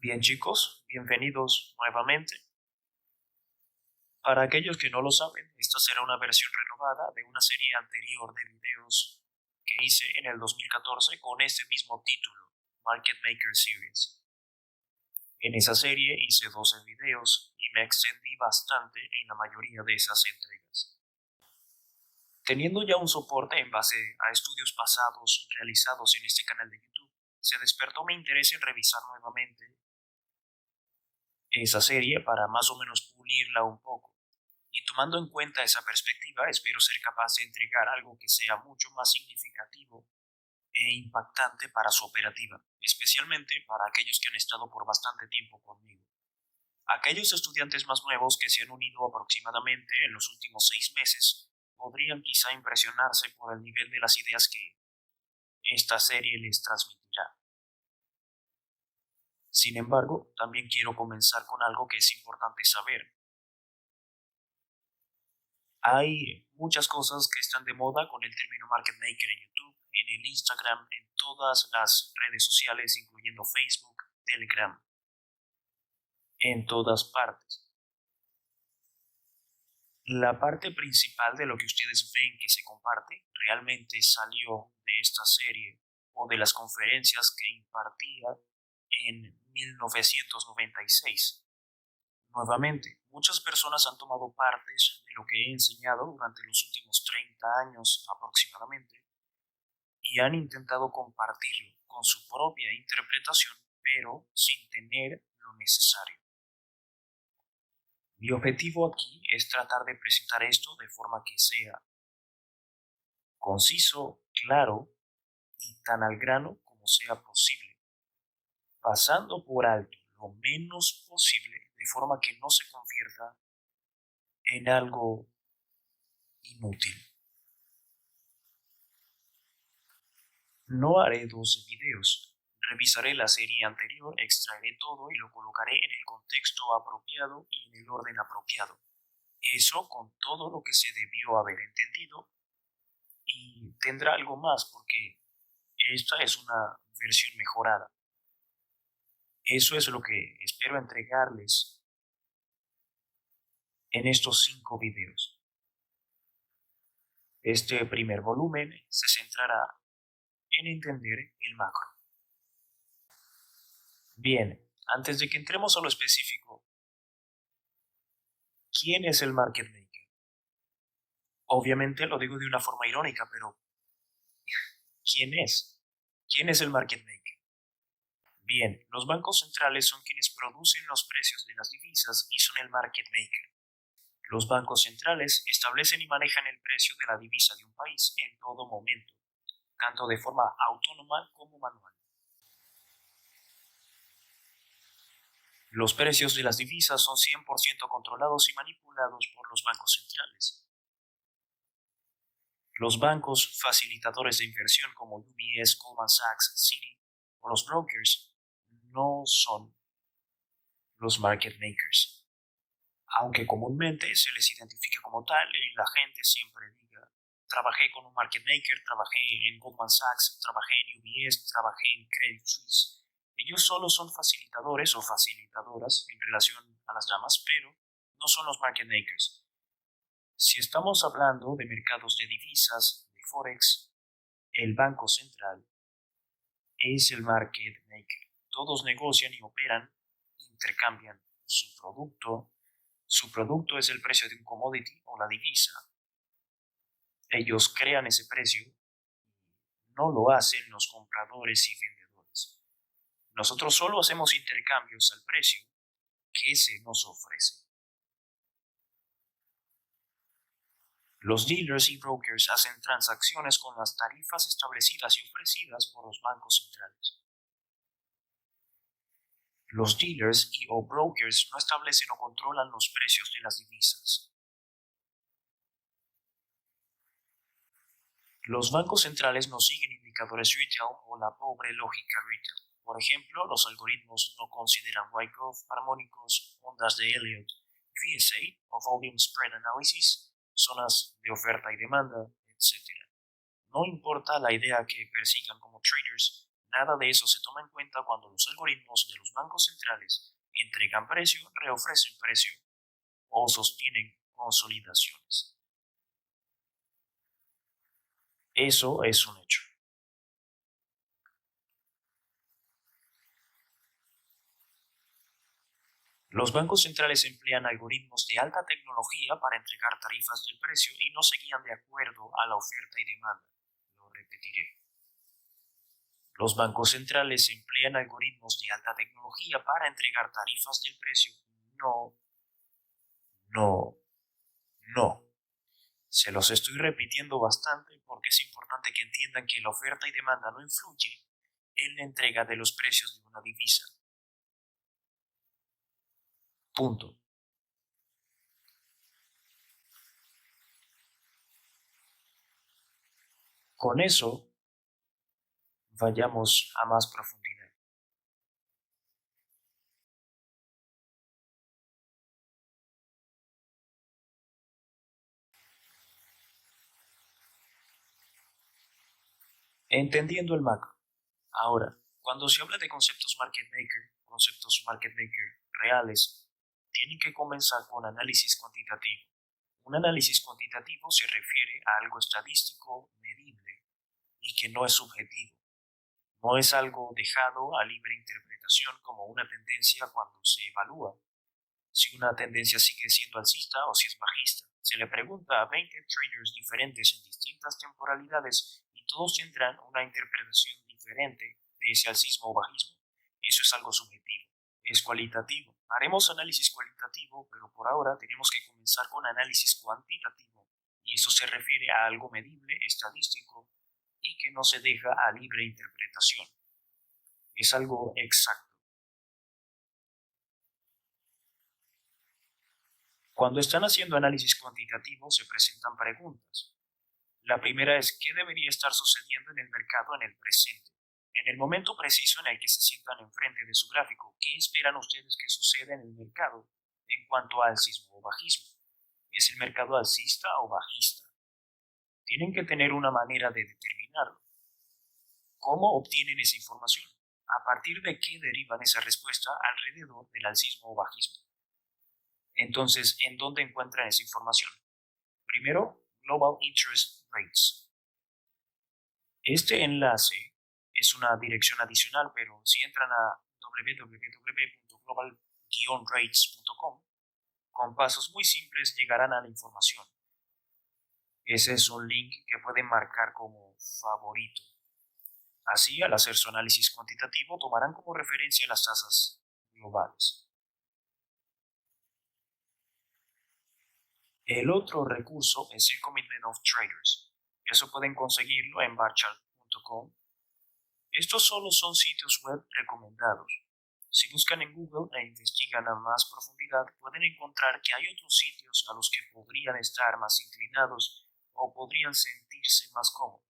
Bien chicos, bienvenidos nuevamente. Para aquellos que no lo saben, esta será una versión renovada de una serie anterior de videos que hice en el 2014 con este mismo título, Market Maker Series. En esa serie hice 12 videos y me extendí bastante en la mayoría de esas entregas. Teniendo ya un soporte en base a estudios pasados realizados en este canal de YouTube, se despertó mi interés en revisar nuevamente esa serie para más o menos pulirla un poco. Y tomando en cuenta esa perspectiva, espero ser capaz de entregar algo que sea mucho más significativo e impactante para su operativa, especialmente para aquellos que han estado por bastante tiempo conmigo. Aquellos estudiantes más nuevos que se han unido aproximadamente en los últimos 6 meses podrían quizá impresionarse por el nivel de las ideas que esta serie les transmitirá. Sin embargo, también quiero comenzar con algo que es importante saber. Hay muchas cosas que están de moda con el término Market Maker en YouTube, en el Instagram, en todas las redes sociales, incluyendo Facebook, Telegram, en todas partes. La parte principal de lo que ustedes ven que se comparte realmente salió de esta serie o de las conferencias que impartía en 1996. Nuevamente, muchas personas han tomado partes de lo que he enseñado durante los últimos 30 años aproximadamente y han intentado compartirlo con su propia interpretación, pero sin tener lo necesario. Mi objetivo aquí es tratar de presentar esto de forma que sea conciso, claro y tan al grano como sea posible, pasando por alto lo menos posible de forma que no se convierta en algo inútil. No haré 12 videos. Revisaré la serie anterior, extraeré todo y lo colocaré en el contexto apropiado y en el orden apropiado. Eso con todo lo que se debió haber entendido y tendrá algo más porque esta es una versión mejorada. Eso es lo que espero entregarles en estos 5 videos. Este primer volumen se centrará en entender el macro. Bien, antes de que entremos a lo específico, ¿quién es el market maker? Obviamente lo digo de una forma irónica, pero ¿quién es? ¿Quién es el market maker? Bien, los bancos centrales son quienes producen los precios de las divisas y son el market maker. Los bancos centrales establecen y manejan el precio de la divisa de un país en todo momento, tanto de forma autónoma como manual. Los precios de las divisas son 100% controlados y manipulados por los bancos centrales. Los bancos facilitadores de inversión como UBS, Goldman Sachs, Citi o los brokers no son los market makers, aunque comúnmente se les identifica como tal y la gente siempre diga, trabajé con un market maker, trabajé en Goldman Sachs, trabajé en UBS, trabajé en Credit Suisse. Ellos solo son facilitadores o facilitadoras en relación a las llamas, pero no son los market makers. Si estamos hablando de mercados de divisas, de Forex, el Banco Central es el market maker. Todos negocian y operan, intercambian su producto. Su producto es el precio de un commodity o la divisa. Ellos crean ese precio, no lo hacen los compradores y vendedores. Nosotros solo hacemos intercambios al precio que se nos ofrece. Los dealers y brokers hacen transacciones con las tarifas establecidas y ofrecidas por los bancos centrales. Los dealers y o brokers no establecen o controlan los precios de las divisas. Los bancos centrales no siguen indicadores retail o la pobre lógica retail. Por ejemplo, los algoritmos no consideran Wyckoff, armónicos, ondas de Elliott, VSA o Volume Spread Analysis, zonas de oferta y demanda, etc. No importa la idea que persigan como traders, Nada de eso se toma en cuenta cuando los algoritmos de los bancos centrales entregan precio, reofrecen precio o sostienen consolidaciones. Eso es un hecho. Los bancos centrales emplean algoritmos de alta tecnología para entregar tarifas del precio y no se guían de acuerdo a la oferta y demanda. Lo repetiré. Los bancos centrales emplean algoritmos de alta tecnología para entregar tarifas del precio. No, no, no. Se los estoy repitiendo bastante porque es importante que entiendan que la oferta y demanda no influye en la entrega de los precios de una divisa. Punto. Con eso, vayamos a más profundidad. Entendiendo el macro. Ahora, cuando se habla de conceptos market maker reales, tienen que comenzar con análisis cuantitativo. Un análisis cuantitativo se refiere a algo estadístico, medible y que no es subjetivo. No es algo dejado a libre interpretación como una tendencia cuando se evalúa si una tendencia sigue siendo alcista o si es bajista. Se le pregunta a 20 traders diferentes en distintas temporalidades y todos tendrán una interpretación diferente de ese alcismo o bajismo. Eso es algo subjetivo. Es cualitativo. Haremos análisis cualitativo, pero por ahora tenemos que comenzar con análisis cuantitativo. Y eso se refiere a algo medible, estadístico y que no se deja a libre interpretación. Es algo exacto. Cuando están haciendo análisis cuantitativo se presentan preguntas. La primera es ¿qué debería estar sucediendo en el mercado en el presente? En el momento preciso en el que se sientan enfrente de su gráfico, ¿qué esperan ustedes que suceda en el mercado en cuanto a alcismo o bajismo? ¿Es el mercado alcista o bajista? Tienen que tener una manera de determinarlo. ¿Cómo obtienen esa información? ¿A partir de qué derivan esa respuesta alrededor del alcismo o bajismo? Entonces, ¿en dónde encuentran esa información? Primero, Global Interest Rates. Este enlace es una dirección adicional, pero si entran a www.global-rates.com, con pasos muy simples llegarán a la información. Ese es un link que pueden marcar como favorito. Así, al hacer su análisis cuantitativo, tomarán como referencia las tasas globales. El otro recurso es el Commitment of Traders. Eso pueden conseguirlo en barchart.com. Estos solo son sitios web recomendados. Si buscan en Google e investigan a más profundidad, pueden encontrar que hay otros sitios a los que podrían estar más inclinados o podrían sentirse más cómodos.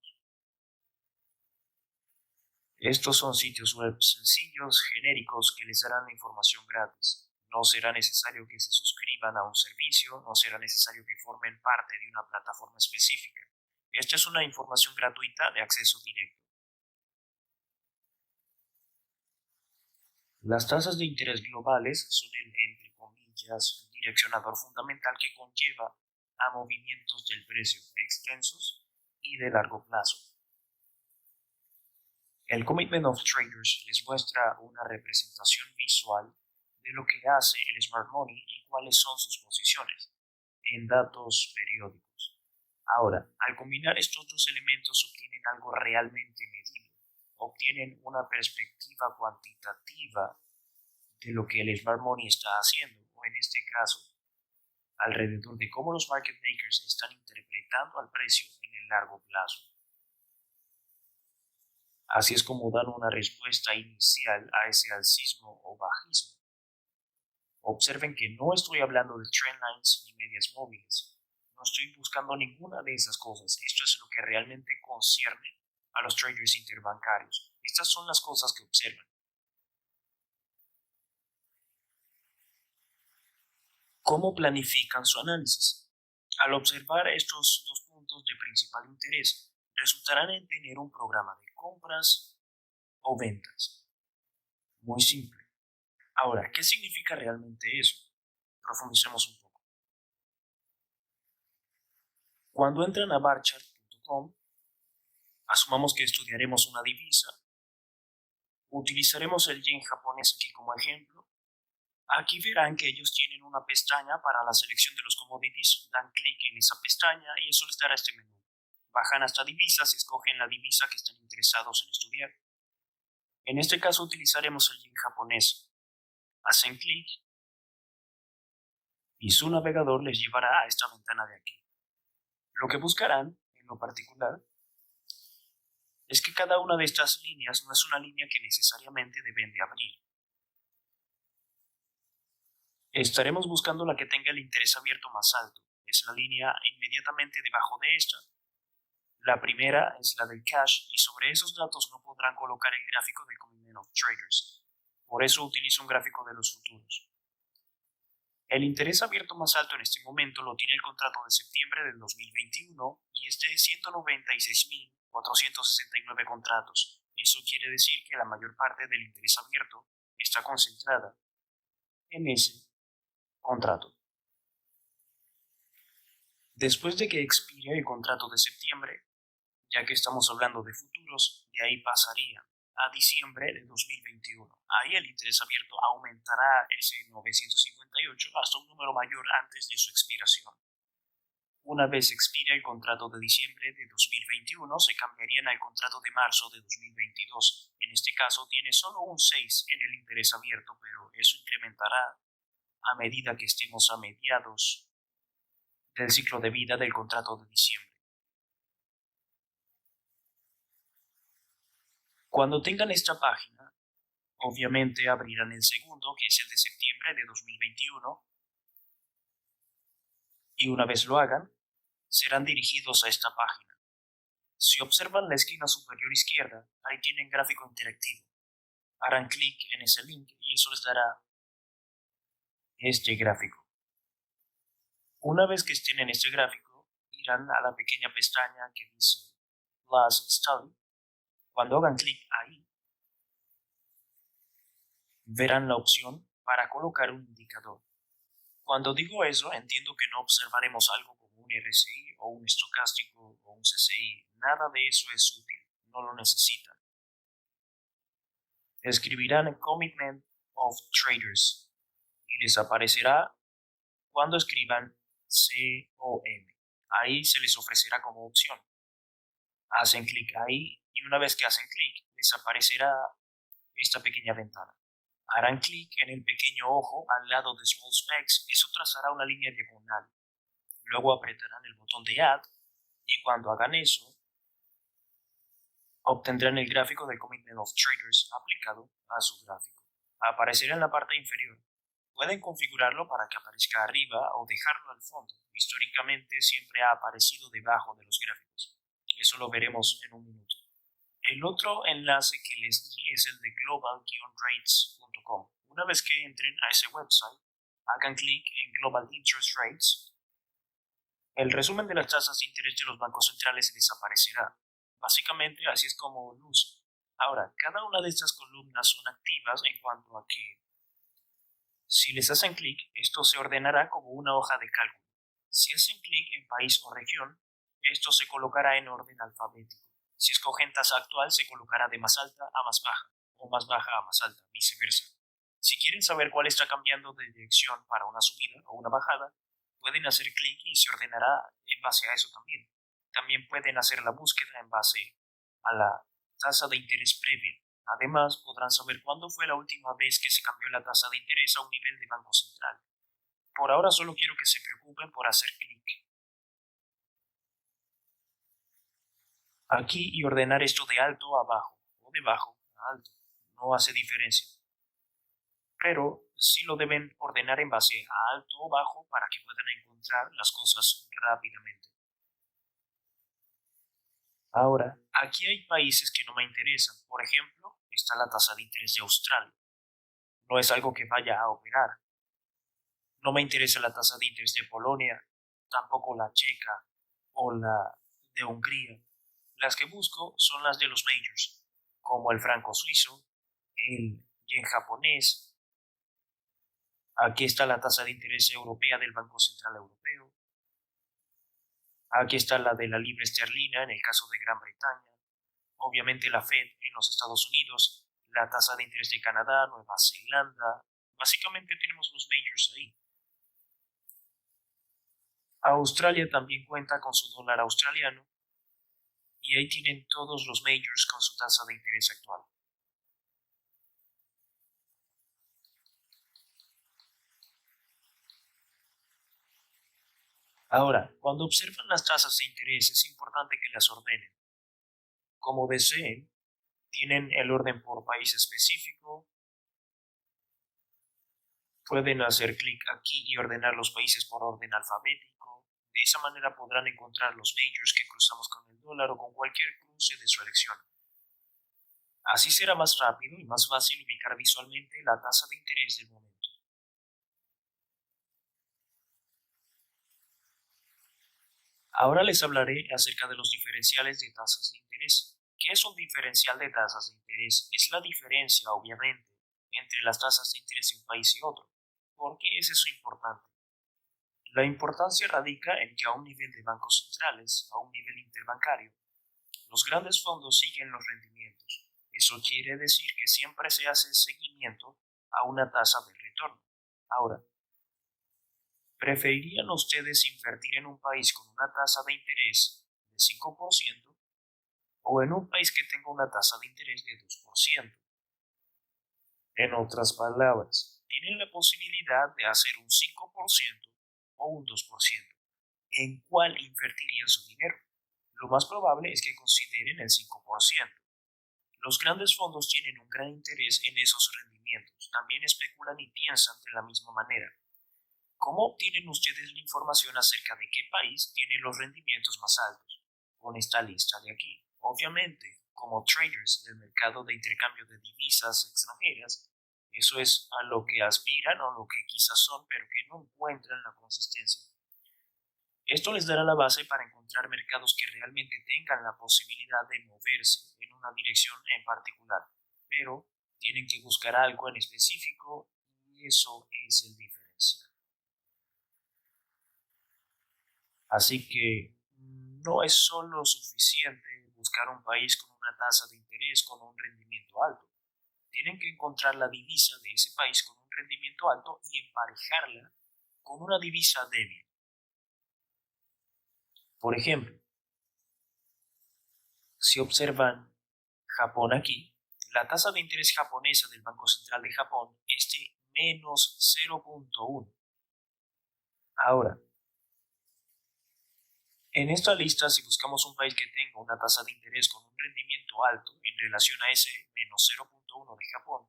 Estos son sitios web sencillos, genéricos, que les darán la información gratis. No será necesario que se suscriban a un servicio, no será necesario que formen parte de una plataforma específica. Esta es una información gratuita de acceso directo. Las tasas de interés globales son el, entre comillas, direccionador fundamental que conlleva a movimientos del precio extensos y de largo plazo. El Commitment of Traders les muestra una representación visual de lo que hace el Smart Money y cuáles son sus posiciones en datos periódicos. Ahora, al combinar estos dos elementos obtienen algo realmente medible, obtienen una perspectiva cuantitativa de lo que el Smart Money está haciendo, o en este caso, alrededor de cómo los market makers están interpretando al precio en el largo plazo. Así es como dan una respuesta inicial a ese alcismo o bajismo. Observen que no estoy hablando de trendlines ni medias móviles. No estoy buscando ninguna de esas cosas. Esto es lo que realmente concierne a los traders interbancarios. Estas son las cosas que observan. ¿Cómo planifican su análisis? Al observar estos dos puntos de principal interés, resultarán en tener un programa de compras o ventas. Muy simple. Ahora, ¿qué significa realmente eso? Profundicemos un poco. Cuando entran a barchart.com, asumamos que estudiaremos una divisa. Utilizaremos el yen japonés aquí como ejemplo. Aquí verán que ellos tienen una pestaña para la selección de los commodities. Dan clic en esa pestaña y eso les dará este menú. Bajan hasta divisas y escogen la divisa que están interesados en estudiar. En este caso utilizaremos el yen japonés. Hacen clic y su navegador les llevará a esta ventana de aquí. Lo que buscarán, en lo particular, es que cada una de estas líneas no es una línea que necesariamente deben de abrir. Estaremos buscando la que tenga el interés abierto más alto. Es la línea inmediatamente debajo de esta. La primera es la del cash y sobre esos datos no podrán colocar el gráfico del Commitment of Traders. Por eso utilizo un gráfico de los futuros. El interés abierto más alto en este momento lo tiene el contrato de septiembre del 2021 y es de 196.469 contratos. Eso quiere decir que la mayor parte del interés abierto está concentrada en ese contrato. Después de que expire el contrato de septiembre, ya que estamos hablando de futuros, de ahí pasaría a diciembre de 2021. Ahí el interés abierto aumentará ese 958 hasta un número mayor antes de su expiración. Una vez expire el contrato de diciembre de 2021, se cambiarían al contrato de marzo de 2022. En este caso tiene solo un 6 en el interés abierto, pero eso incrementará a medida que estemos a mediados del ciclo de vida del contrato de diciembre. Cuando tengan esta página, obviamente abrirán el segundo, que es el de septiembre de 2021, y una vez lo hagan, serán dirigidos a esta página. Si observan la esquina superior izquierda, ahí tienen gráfico interactivo. Harán clic en ese link y eso les dará este gráfico. Una vez que estén en este gráfico, irán a la pequeña pestaña que dice Last Study. Cuando hagan clic ahí, verán la opción para colocar un indicador. Cuando digo eso, entiendo que no observaremos algo como un RSI o un estocástico o un CCI. Nada de eso es útil, no lo necesitan. Escribirán Commitment of Traders y les aparecerá cuando escriban COM. Ahí se les ofrecerá como opción. Hacen clic ahí y una vez que hacen clic les aparecerá esta pequeña ventana. Harán clic en el pequeño ojo al lado de Small Specs, eso trazará una línea diagonal. Luego apretarán el botón de Add y cuando hagan eso, obtendrán el gráfico del Commitment of Traders aplicado a su gráfico. Aparecerá en la parte inferior. Pueden configurarlo para que aparezca arriba o dejarlo al fondo. Históricamente siempre ha aparecido debajo de los gráficos. Eso lo veremos en un minuto. El otro enlace que les di es el de global-rates.com. Una vez que entren a ese website, hagan clic en Global Interest Rates. El resumen de las tasas de interés de los bancos centrales les aparecerá. Básicamente así es como luce. Ahora, cada una de estas columnas son activas en cuanto a que si les hacen clic, esto se ordenará como una hoja de cálculo. Si hacen clic en país o región, esto se colocará en orden alfabético. Si escogen tasa actual, se colocará de más alta a más baja, o más baja a más alta, viceversa. Si quieren saber cuál está cambiando de dirección para una subida o una bajada, pueden hacer clic y se ordenará en base a eso también. También pueden hacer la búsqueda en base a la tasa de interés previa. Además, podrán saber cuándo fue la última vez que se cambió la tasa de interés a un nivel de Banco Central. Por ahora solo quiero que se preocupen por hacer clic aquí y ordenar esto de alto a bajo o de bajo a alto. No hace diferencia. Pero sí lo deben ordenar en base a alto o bajo para que puedan encontrar las cosas rápidamente. Ahora, aquí hay países que no me interesan. Por ejemplo, está la tasa de interés de Australia. No es algo que vaya a operar. No me interesa la tasa de interés de Polonia, tampoco la checa o la de Hungría. Las que busco son las de los majors. como el franco suizo, el yen japonés. Aquí está la tasa de interés europea del Banco Central Europeo. Aquí está la de la libra esterlina en el caso de Gran Bretaña. Obviamente la Fed en los Estados Unidos, la tasa de interés de Canadá, Nueva Zelanda. Básicamente tenemos los majors ahí. Australia también cuenta con su dólar australiano y ahí tienen todos los majors con su tasa de interés actual. Ahora, cuando observan las tasas de interés es importante que las ordenen. Como deseen, tienen el orden por país específico. Pueden hacer clic aquí y ordenar los países por orden alfabético. De esa manera podrán encontrar los majors que cruzamos con el dólar o con cualquier cruce de su elección. Así será más rápido y más fácil ubicar visualmente la tasa de interés del momento. Ahora les hablaré acerca de los diferenciales de tasas de interés. ¿Qué es un diferencial de tasas de interés? Es la diferencia, obviamente, entre las tasas de interés de un país y otro. ¿Por qué es eso importante? La importancia radica en que a un nivel de bancos centrales, a un nivel interbancario, los grandes fondos siguen los rendimientos. Eso quiere decir que siempre se hace seguimiento a una tasa de retorno. Ahora, ¿preferirían ustedes invertir en un país con una tasa de interés de 5% o en un país que tenga una tasa de interés de 2%? En otras palabras, tienen la posibilidad de hacer un 5% o un 2%. ¿En cuál invertirían su dinero? Lo más probable es que consideren el 5%. Los grandes fondos tienen un gran interés en esos rendimientos. También especulan y piensan de la misma manera. ¿Cómo obtienen ustedes la información acerca de qué país tiene los rendimientos más altos? Con esta lista de aquí. Obviamente, como traders del mercado de intercambio de divisas extranjeras, eso es a lo que aspiran o lo que quizás son, pero que no encuentran la consistencia. Esto les dará la base para encontrar mercados que realmente tengan la posibilidad de moverse en una dirección en particular, pero tienen que buscar algo en específico y eso es el diferencial. Así que no es solo suficiente buscar un país con una tasa de interés con un rendimiento alto. Tienen que encontrar la divisa de ese país con un rendimiento alto y emparejarla con una divisa débil. Por ejemplo, si observan Japón aquí, la tasa de interés japonesa del Banco Central de Japón es de menos 0.1. Ahora, en esta lista, si buscamos un país que tenga una tasa de interés con un rendimiento alto en relación a ese menos 0.1 de Japón,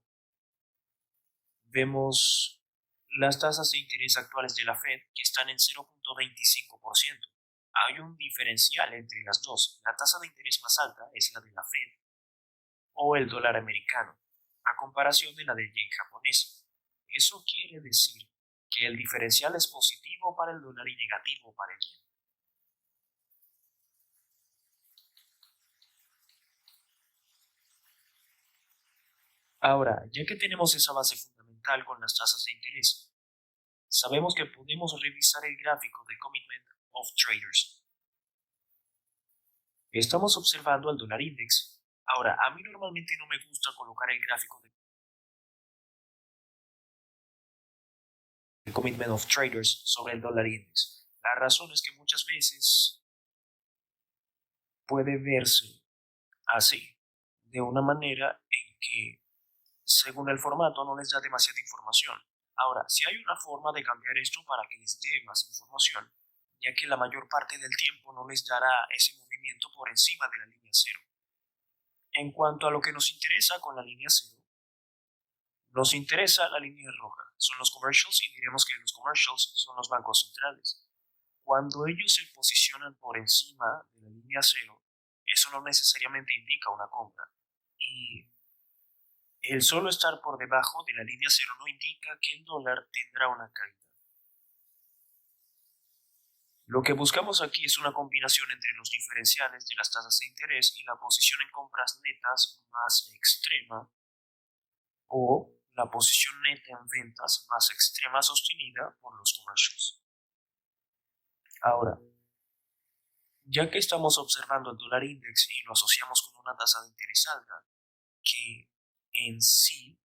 vemos las tasas de interés actuales de la Fed que están en 0.25%. Hay un diferencial entre las dos. La tasa de interés más alta es la de la Fed o el dólar americano, a comparación de la del yen japonés. Eso quiere decir que el diferencial es positivo para el dólar y negativo para el yen. Ahora, ya que tenemos esa base fundamental con las tasas de interés, sabemos que podemos revisar el gráfico de Commitment of Traders. Estamos observando el dólar index. Ahora, a mí normalmente no me gusta colocar el gráfico de Commitment of Traders sobre el dólar index. La razón es que muchas veces puede verse así, de una manera en que, según el formato, no les da demasiada información. Ahora, si hay una forma de cambiar esto para que les dé más información, ya que la mayor parte del tiempo no les dará ese movimiento por encima de la línea cero. En cuanto a lo que nos interesa con la línea cero, nos interesa la línea roja, son los commercials y diremos que los commercials son los bancos centrales. Cuando ellos se posicionan por encima de la línea cero, eso no necesariamente indica una compra. Y el solo estar por debajo de la línea cero no indica que el dólar tendrá una caída. Lo que buscamos aquí es una combinación entre los diferenciales de las tasas de interés y la posición en compras netas más extrema o la posición neta en ventas más extrema sostenida por los commercials. Ahora, ya que estamos observando el dólar index y lo asociamos con una tasa de interés alta, que en sí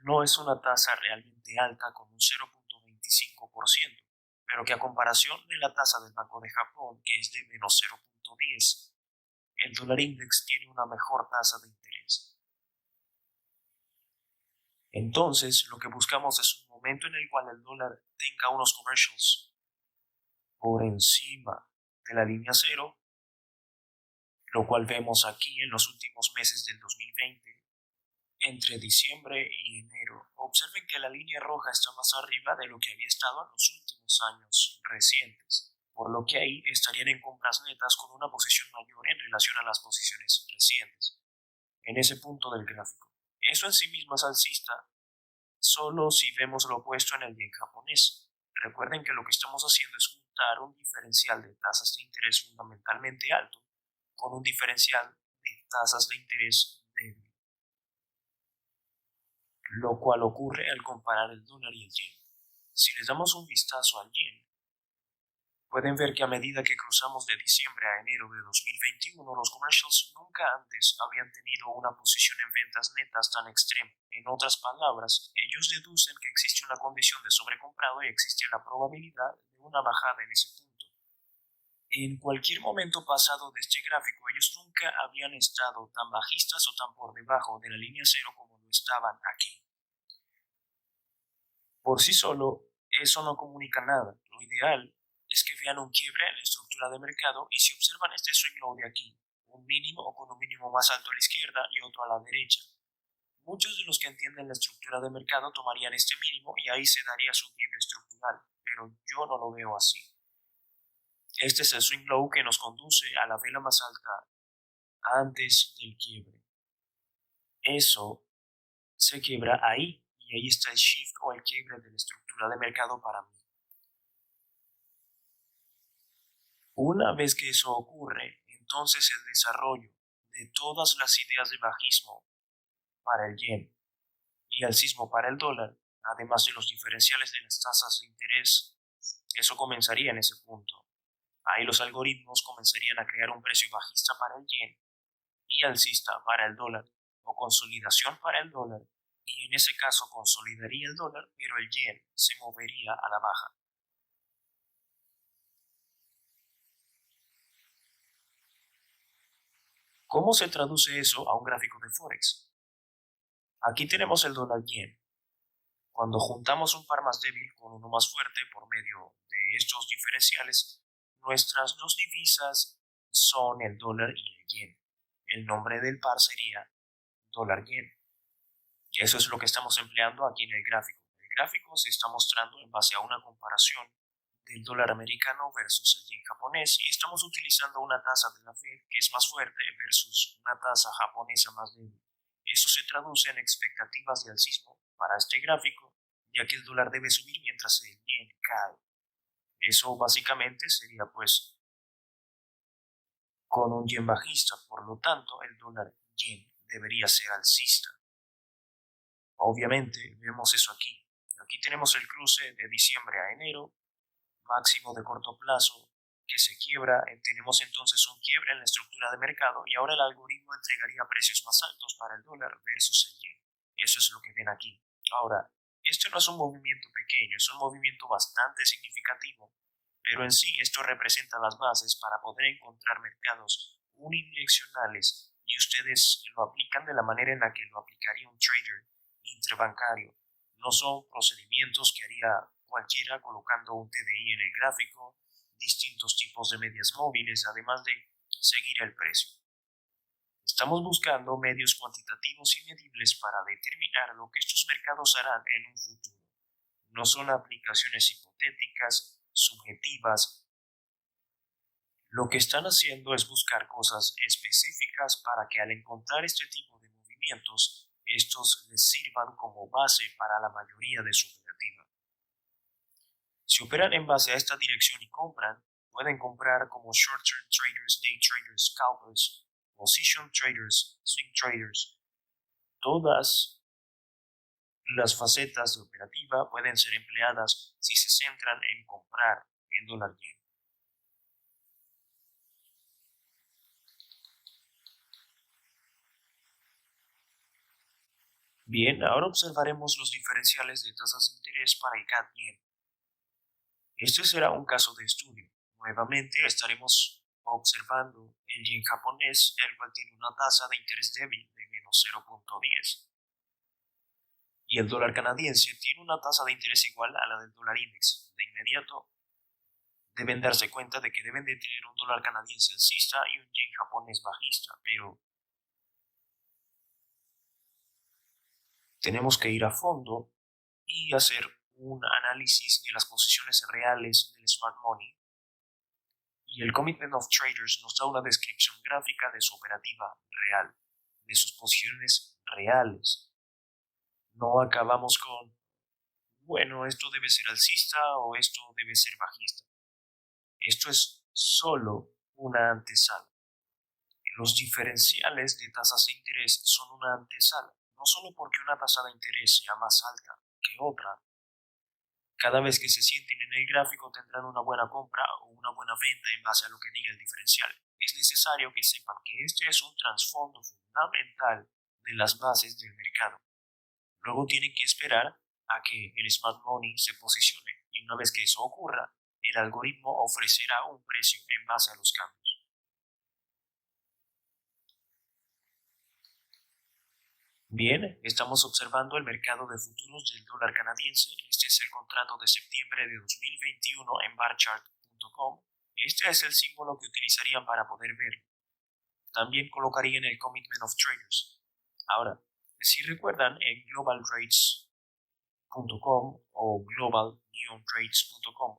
no es una tasa realmente alta con un 0.25%, pero que a comparación de la tasa del Banco de Japón, que es de menos 0.10, el dólar index tiene una mejor tasa de interés. Entonces, lo que buscamos es un momento en el cual el dólar tenga unos commercials por encima de la línea cero, lo cual vemos aquí en los últimos meses del 2020, entre diciembre y enero. Observen que la línea roja está más arriba de lo que había estado en los últimos años recientes, por lo que ahí estarían en compras netas con una posición mayor en relación a las posiciones recientes, en ese punto del gráfico. Eso en sí mismo es alcista, solo si vemos lo opuesto en el yen japonés. Recuerden que lo que estamos haciendo es juntar un diferencial de tasas de interés fundamentalmente alto con un diferencial de tasas de interés débil, lo cual ocurre al comparar el dólar y el yen. Si les damos un vistazo al yen, pueden ver que a medida que cruzamos de diciembre a enero de 2021, los commercials nunca antes habían tenido una posición en ventas netas tan extrema. En otras palabras, ellos deducen que existe una condición de sobrecomprado y existe la probabilidad de una bajada en ese punto. En cualquier momento pasado de este gráfico, ellos nunca habían estado tan bajistas o tan por debajo de la línea cero como lo estaban aquí. Por sí solo, eso no comunica nada. Lo ideal es que vean un quiebre en la estructura de mercado y si observan este swing low de aquí, un mínimo o con un mínimo más alto a la izquierda y otro a la derecha. Muchos de los que entienden la estructura de mercado tomarían este mínimo y ahí se daría su quiebre estructural, pero yo no lo veo así. Este es el swing low que nos conduce a la vela más alta antes del quiebre. Eso se quiebra ahí y ahí está el shift o el quiebre de la estructura de mercado para mí. Una vez que eso ocurre, entonces el desarrollo de todas las ideas de bajismo para el yen y alcismo para el dólar, además de los diferenciales de las tasas de interés, eso comenzaría en ese punto. Ahí los algoritmos comenzarían a crear un precio bajista para el yen y alcista para el dólar, o consolidación para el dólar, y en ese caso consolidaría el dólar, pero el yen se movería a la baja. ¿Cómo se traduce eso a un gráfico de Forex? Aquí tenemos el dólar yen. Cuando juntamos un par más débil con uno más fuerte por medio de estos diferenciales, nuestras dos divisas son el dólar y el yen. El nombre del par sería dólar yen. Y eso es lo que estamos empleando aquí en el gráfico. El gráfico se está mostrando en base a una comparación del dólar americano versus el yen japonés y estamos utilizando una tasa de la Fed que es más fuerte versus una tasa japonesa más débil. Eso se traduce en expectativas de alcismo para este gráfico, ya que el dólar debe subir mientras el yen cae. Eso básicamente sería pues con un yen bajista, por lo tanto el dólar yen debería ser alcista. Obviamente vemos eso aquí. Aquí tenemos el cruce de diciembre a enero, máximo de corto plazo que se quiebra, tenemos entonces un quiebre en la estructura de mercado y ahora el algoritmo entregaría precios más altos para el dólar versus el yen. Eso es lo que ven aquí. Ahora, esto no es un movimiento pequeño, es un movimiento bastante significativo, pero en sí esto representa las bases para poder encontrar mercados unidireccionales y ustedes lo aplican de la manera en la que lo aplicaría un trader interbancario. No son procedimientos que haría cualquiera colocando un TDI en el gráfico, distintos tipos de medias móviles, además de seguir el precio. Estamos buscando medios cuantitativos y medibles para determinar lo que estos mercados harán en un futuro. No son aplicaciones hipotéticas, subjetivas. Lo que están haciendo es buscar cosas específicas para que al encontrar este tipo de movimientos, estos les sirvan como base para la mayoría de su operativa. Si operan en base a esta dirección y compran, pueden comprar como short-term traders, day traders, scalpers, position traders, swing traders. Todas las facetas de operativa pueden ser empleadas si se centran en comprar en dólar yen. Bien, ahora observaremos los diferenciales de tasas de interés para el CAD yen. Este será un caso de estudio. Nuevamente estaremos observando el yen japonés, el cual tiene una tasa de interés débil de menos 0.10. Y el dólar canadiense tiene una tasa de interés igual a la del dólar index. De inmediato, deben darse cuenta de que deben de tener un dólar canadiense alcista y un yen japonés bajista, pero tenemos que ir a fondo y hacer un análisis de las posiciones reales del smart money. Y el Commitment of Traders nos da una descripción gráfica de su operativa real, de sus posiciones reales. No acabamos con, bueno, esto debe ser alcista o esto debe ser bajista. Esto es solo una antesala. Los diferenciales de tasas de interés son una antesala, no solo porque una tasa de interés sea más alta que otra. Cada vez que se sienten en el gráfico tendrán una buena compra o una buena venta en base a lo que diga el diferencial. Es necesario que sepan que este es un trasfondo fundamental de las bases del mercado. Luego tienen que esperar a que el smart money se posicione y una vez que eso ocurra, el algoritmo ofrecerá un precio en base a los cambios. Bien, estamos observando el mercado de futuros del dólar canadiense. Este es el contrato de septiembre de 2021 en barchart.com. Este es el símbolo que utilizarían para poder verlo. También colocarían el Commitment of Traders. Ahora, si recuerdan, en globaltrades.com o global-trades.com,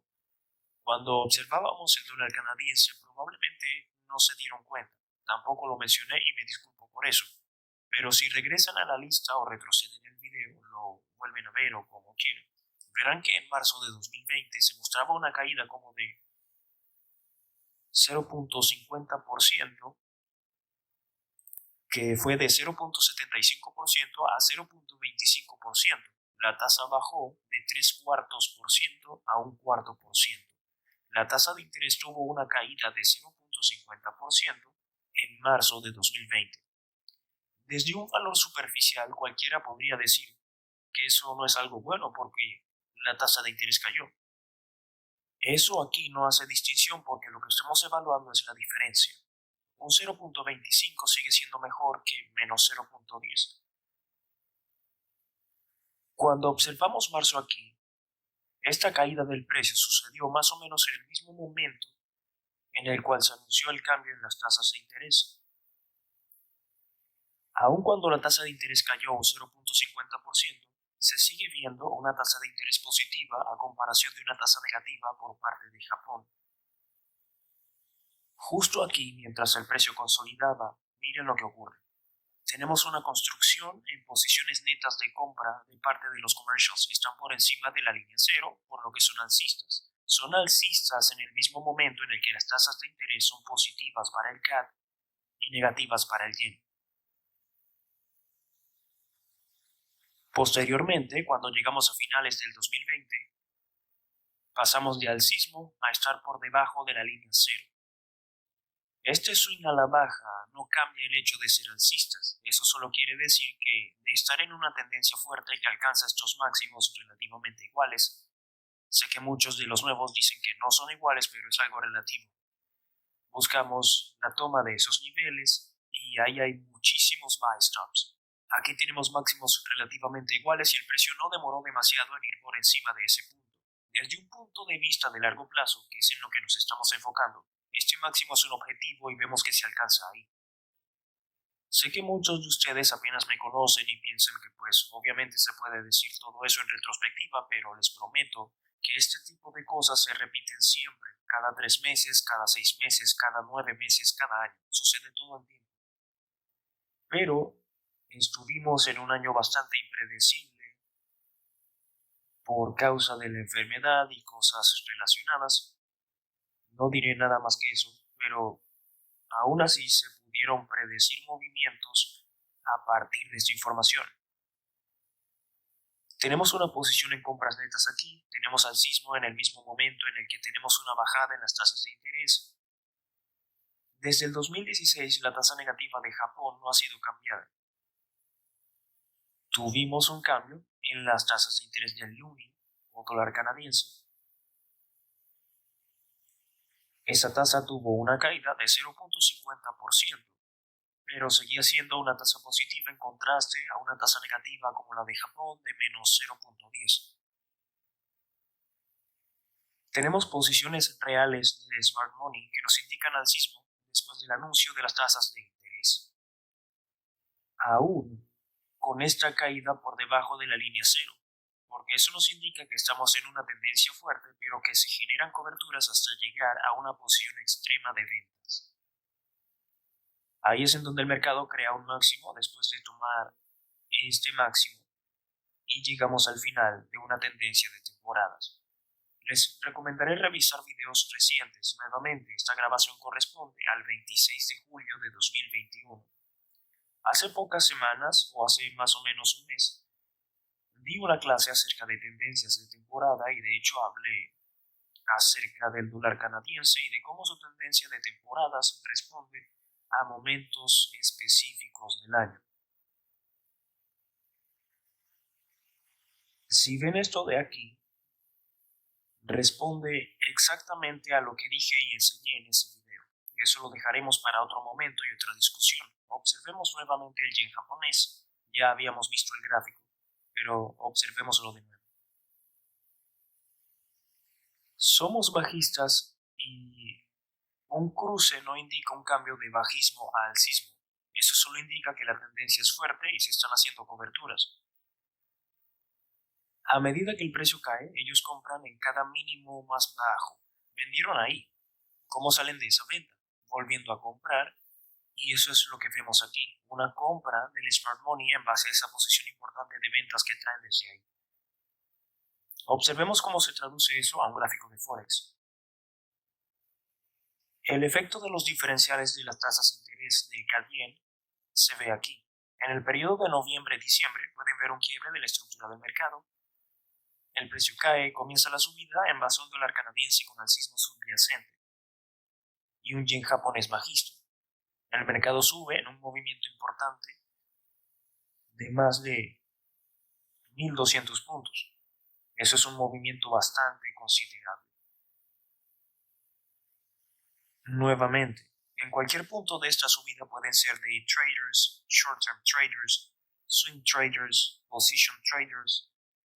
cuando observábamos el dólar canadiense probablemente no se dieron cuenta. Tampoco lo mencioné y me disculpo por eso. Pero si regresan a la lista o retroceden el video, lo vuelven a ver o como quieran, verán que en marzo de 2020 se mostraba una caída como de 0.50%, que fue de 0.75% a 0.25%. La tasa bajó de 0.75% a 1/4%. La tasa de interés tuvo una caída de 0.50% en marzo de 2020. Desde un valor superficial cualquiera podría decir que eso no es algo bueno porque la tasa de interés cayó. Eso aquí no hace distinción porque lo que estamos evaluando es la diferencia. Un 0.25 sigue siendo mejor que menos 0.10. Cuando observamos marzo aquí, esta caída del precio sucedió más o menos en el mismo momento en el cual se anunció el cambio en las tasas de interés. Aun cuando la tasa de interés cayó un 0.50%, se sigue viendo una tasa de interés positiva a comparación de una tasa negativa por parte de Japón. Justo aquí, mientras el precio consolidaba, miren lo que ocurre. Tenemos una construcción en posiciones netas de compra de parte de los commercials. Están por encima de la línea cero, por lo que son alcistas. Son alcistas en el mismo momento en el que las tasas de interés son positivas para el CAD y negativas para el yen. Posteriormente, cuando llegamos a finales del 2020, pasamos de alcismo a estar por debajo de la línea cero. Este swing a la baja no cambia el hecho de ser alcistas, eso solo quiere decir que de estar en una tendencia fuerte que alcanza estos máximos relativamente iguales, sé que muchos de los nuevos dicen que no son iguales, pero es algo relativo. Buscamos la toma de esos niveles y ahí hay muchísimos buy stops. Aquí tenemos máximos relativamente iguales y el precio no demoró demasiado en ir por encima de ese punto. Desde un punto de vista de largo plazo, que es en lo que nos estamos enfocando, este máximo es un objetivo y vemos que se alcanza ahí. Sé que muchos de ustedes apenas me conocen y piensan que pues obviamente se puede decir todo eso en retrospectiva, pero les prometo que este tipo de cosas se repiten siempre, cada 3 meses, cada 6 meses, cada 9 meses, cada año. Sucede todo el tiempo. Pero estuvimos en un año bastante impredecible por causa de la enfermedad y cosas relacionadas. No diré nada más que eso, pero aún así se pudieron predecir movimientos a partir de esta información. Tenemos una posición en compras netas aquí, tenemos al sismo en el mismo momento en el que tenemos una bajada en las tasas de interés. Desde el 2016 la tasa negativa de Japón no ha sido cambiada. Tuvimos un cambio en las tasas de interés del Lumi o dólar canadiense. Esa tasa tuvo una caída de 0.50%, pero seguía siendo una tasa positiva en contraste a una tasa negativa como la de Japón de menos 0.10. Tenemos posiciones reales de Smart Money que nos indican al sismo después del anuncio de las tasas de interés. Aún con esta caída por debajo de la línea cero, porque eso nos indica que estamos en una tendencia fuerte, pero que se generan coberturas hasta llegar a una posición extrema de ventas. Ahí es en donde el mercado crea un máximo después de tomar este máximo y llegamos al final de una tendencia de temporadas. Les recomendaré revisar videos recientes. Nuevamente, esta grabación corresponde al 26 de julio de 2021. Hace pocas semanas, o hace más o menos un mes, di una clase acerca de tendencias de temporada y de hecho hablé acerca del dólar canadiense y de cómo su tendencia de temporadas responde a momentos específicos del año. Si ven esto de aquí, responde exactamente a lo que dije y enseñé en ese video. Eso lo dejaremos para otro momento y otra discusión. Observemos nuevamente el yen japonés. Ya habíamos visto el gráfico, pero observémoslo de nuevo. Somos bajistas y un cruce no indica un cambio de bajismo a alcismo. Eso solo indica que la tendencia es fuerte y se están haciendo coberturas. A medida que el precio cae, ellos compran en cada mínimo más bajo. Vendieron ahí. ¿Cómo salen de esa venta? Volviendo a comprar, y eso es lo que vemos aquí, una compra del Smart Money en base a esa posición importante de ventas que traen desde ahí. Observemos cómo se traduce eso a un gráfico de Forex. El efecto de los diferenciales de las tasas de interés del CAD-yen se ve aquí. En el periodo de noviembre-diciembre pueden ver un quiebre de la estructura del mercado. El precio cae, comienza la subida en base a un dólar canadiense con alcismo subyacente y un yen japonés bajista. El mercado sube en un movimiento importante de más de 1200 puntos. Eso es un movimiento bastante considerable. Nuevamente, en cualquier punto de esta subida pueden ser day traders, short-term traders, swing traders, position traders.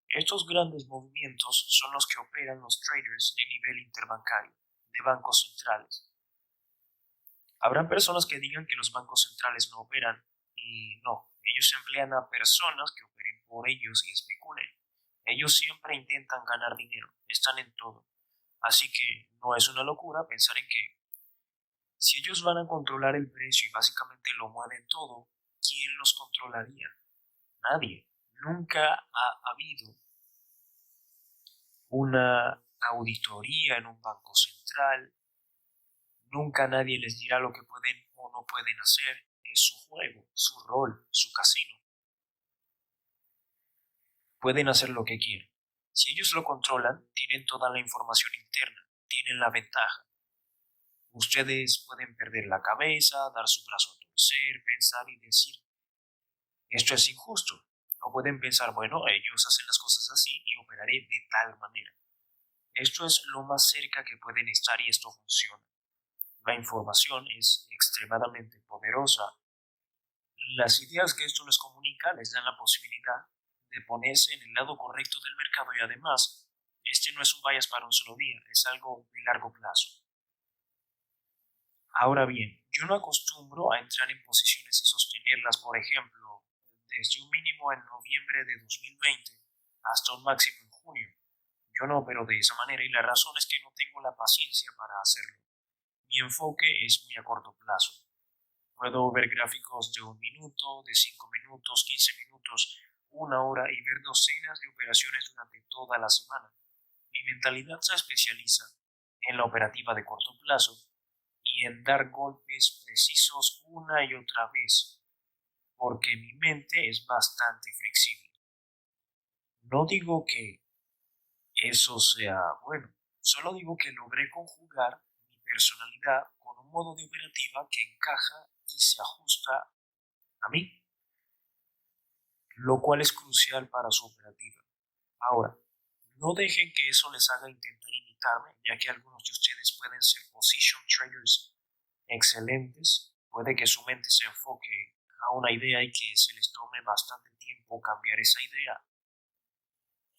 Estos grandes movimientos son los que operan los traders de nivel interbancario, de bancos centrales. Habrán personas que digan que los bancos centrales no operan, y no, ellos emplean a personas que operen por ellos y especulen. Ellos siempre intentan ganar dinero, están en todo. Así que no es una locura pensar en que si ellos van a controlar el precio y básicamente lo mueven todo, ¿quién los controlaría? Nadie. Nunca ha habido una auditoría en un banco central. Nunca nadie les dirá lo que pueden o no pueden hacer. Es su juego, su rol, su casino. Pueden hacer lo que quieran. Si ellos lo controlan, tienen toda la información interna, tienen la ventaja. Ustedes pueden perder la cabeza, dar su brazo a torcer, pensar y decir, esto es injusto. O pueden pensar, bueno, ellos hacen las cosas así y operaré de tal manera. Esto es lo más cerca que pueden estar y esto funciona. La información es extremadamente poderosa. Las ideas que esto les comunica les dan la posibilidad de ponerse en el lado correcto del mercado y además, este no es un bias para un solo día, es algo de largo plazo. Ahora bien, yo no acostumbro a entrar en posiciones y sostenerlas, por ejemplo, desde un mínimo en noviembre de 2020 hasta un máximo en junio. Yo no opero de esa manera y la razón es que no tengo la paciencia para hacerlo. Mi enfoque es muy a corto plazo. Puedo ver gráficos de 1 minuto, de 5 minutos, 15 minutos, 1 hora y ver docenas de operaciones durante toda la semana. Mi mentalidad se especializa en la operativa de corto plazo y en dar golpes precisos una y otra vez, porque mi mente es bastante flexible. No digo que eso sea bueno, solo digo que logré conjugar mi personalidad con un modo de operativa que encaja y se ajusta a mí, lo cual es crucial para su operativa. Ahora, no dejen que eso les haga intentar imitarme, ya que algunos de ustedes pueden ser position traders excelentes, puede que su mente se enfoque a una idea y que se les tome bastante tiempo cambiar esa idea.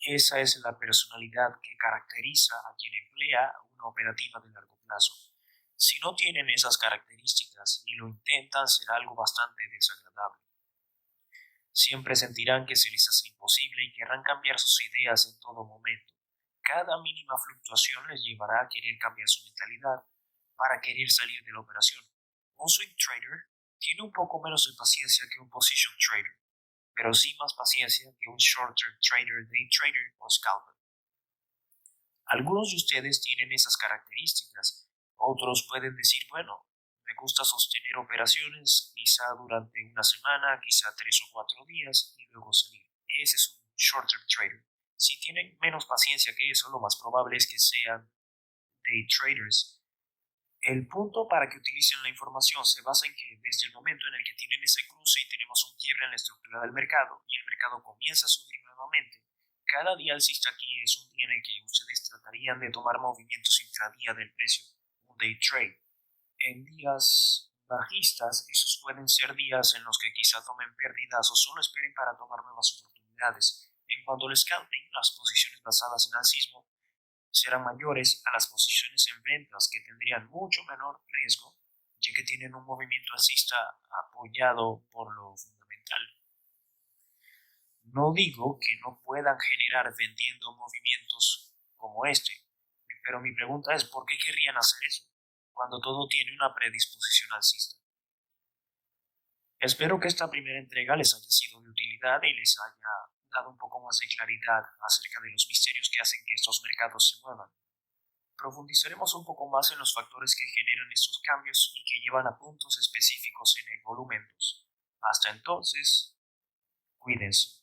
Esa es la personalidad que caracteriza a quien emplea una operativa de largo plazo. Si no tienen esas características y lo intentan, será algo bastante desagradable. Siempre sentirán que se les hace imposible y querrán cambiar sus ideas en todo momento. Cada mínima fluctuación les llevará a querer cambiar su mentalidad para querer salir de la operación. Un swing trader tiene un poco menos de paciencia que un position trader, pero sí más paciencia que un short-term trader, day trader o scalper. Algunos de ustedes tienen esas características, otros pueden decir, bueno, me gusta sostener operaciones quizá durante una semana, quizá 3 o 4 días y luego salir. Ese es un short-term trader. Si tienen menos paciencia que eso, lo más probable es que sean day traders. El punto para que utilicen la información se basa en que desde el momento en el que tienen ese cruce y tenemos un quiebre en la estructura del mercado y el mercado comienza a subir nuevamente, cada día alcista aquí es un día en el que ustedes tratarían de tomar movimientos intradía del precio, un day trade. En días bajistas, esos pueden ser días en los que quizá tomen pérdidas o solo esperen para tomar nuevas oportunidades. En cuanto al scalping, las posiciones basadas en alcismo serán mayores a las posiciones en ventas que tendrían mucho menor riesgo, ya que tienen un movimiento alcista apoyado por lo fundamental. No digo que no puedan generar vendiendo movimientos como este, pero mi pregunta es ¿por qué querrían hacer eso cuando todo tiene una predisposición alcista? Espero que esta primera entrega les haya sido de utilidad y les haya dado un poco más de claridad acerca de los misterios que hacen que estos mercados se muevan. Profundizaremos un poco más en los factores que generan estos cambios y que llevan a puntos específicos en el volumen 2. Hasta entonces, cuídense.